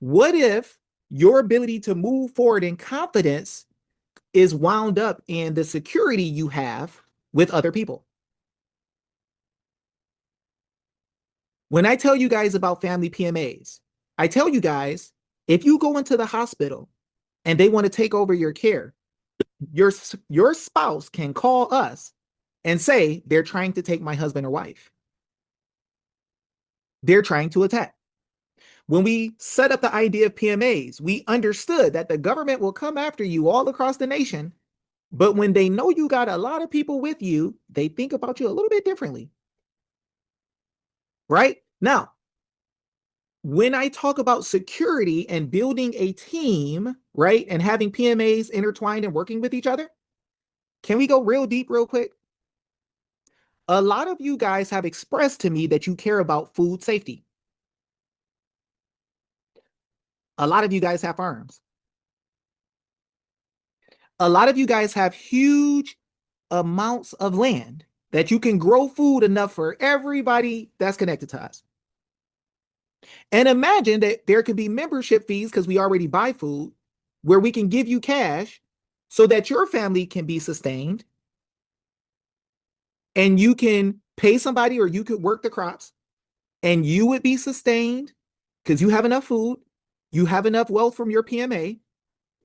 What if your ability to move forward in confidence is wound up in the security you have with other people? When I tell you guys about family PMAs, I tell you guys, if you go into the hospital and they want to take over your care, your spouse can call us and say they're trying to take my husband or wife. They're trying to attack. When we set up the idea of PMAs, we understood that the government will come after you all across the nation, but when they know you got a lot of people with you, they think about you a little bit differently. Right? Now, when I talk about security and building a team, right, and having PMAs intertwined and working with each other, can we go real deep real quick? A lot of you guys have expressed to me that you care about food safety. A lot of you guys have farms. A lot of you guys have huge amounts of land that you can grow food enough for everybody that's connected to us. And imagine that there could be membership fees because we already buy food where we can give you cash so that your family can be sustained and you can pay somebody or you could work the crops and you would be sustained because you have enough food, you have enough wealth from your PMA,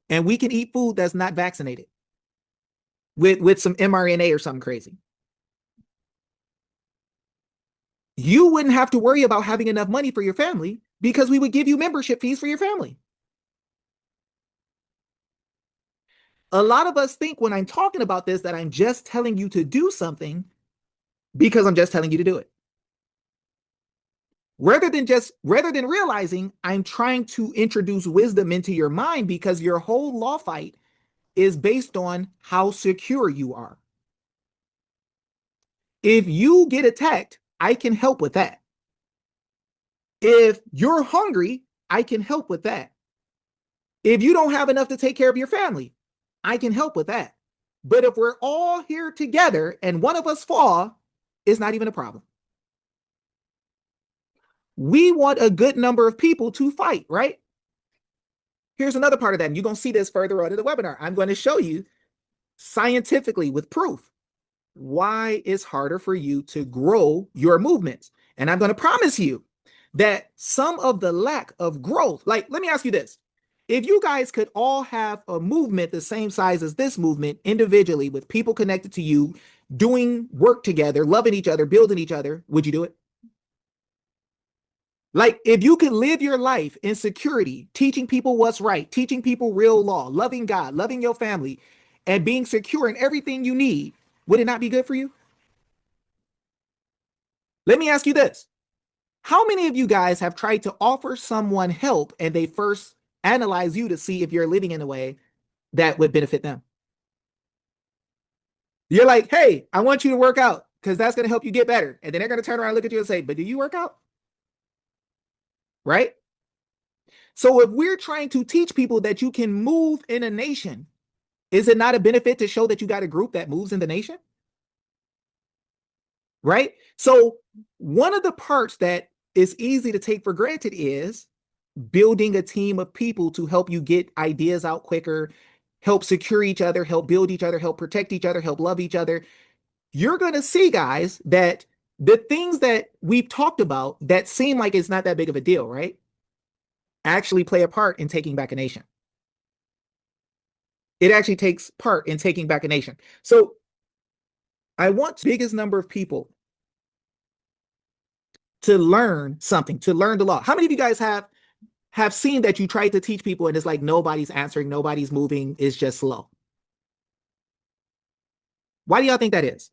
and we can eat food that's not vaccinated with some mRNA or something crazy. You wouldn't have to worry about having enough money for your family because we would give you membership fees for your family. A lot of us think when I'm talking about this that I'm just telling you to do something because I'm just telling you to do it. Rather than realizing I'm trying to introduce wisdom into your mind because your whole law fight is based on how secure you are. If you get attacked, I can help with that. If you're hungry, I can help with that. If you don't have enough to take care of your family, I can help with that. But if we're all here together and one of us fall, it's not even a problem. We want a good number of people to fight, right? Here's another part of that, and you're going to see this further on in the webinar. I'm going to show you scientifically with proof why it's harder for you to grow your movements. And I'm going to promise you that some of the lack of growth, like, let me ask you this. If you guys could all have a movement the same size as this movement individually with people connected to you, doing work together, loving each other, building each other, would you do it? Like, if you could live your life in security, teaching people what's right, teaching people real law, loving God, loving your family, and being secure in everything you need, would it not be good for you? Let me ask you this. How many of you guys have tried to offer someone help and they first analyze you to see if you're living in a way that would benefit them? You're like, hey, I want you to work out because that's going to help you get better. And then they're going to turn around and look at you and say, but do you work out? Right? So if we're trying to teach people that you can move in a nation, is it not a benefit to show that you got a group that moves in the nation? Right? So one of the parts that is easy to take for granted is building a team of people to help you get ideas out quicker, help secure each other, help build each other, help protect each other, help love each other. You're going to see, guys, that the things that we've talked about that seem like it's not that big of a deal, right, actually play a part in taking back a nation. It actually takes part in taking back a nation. So I want the biggest number of people to learn something, to learn the law. How many of you guys have seen that you tried to teach people and it's like nobody's answering, nobody's moving, it's just slow? Why do y'all think that is?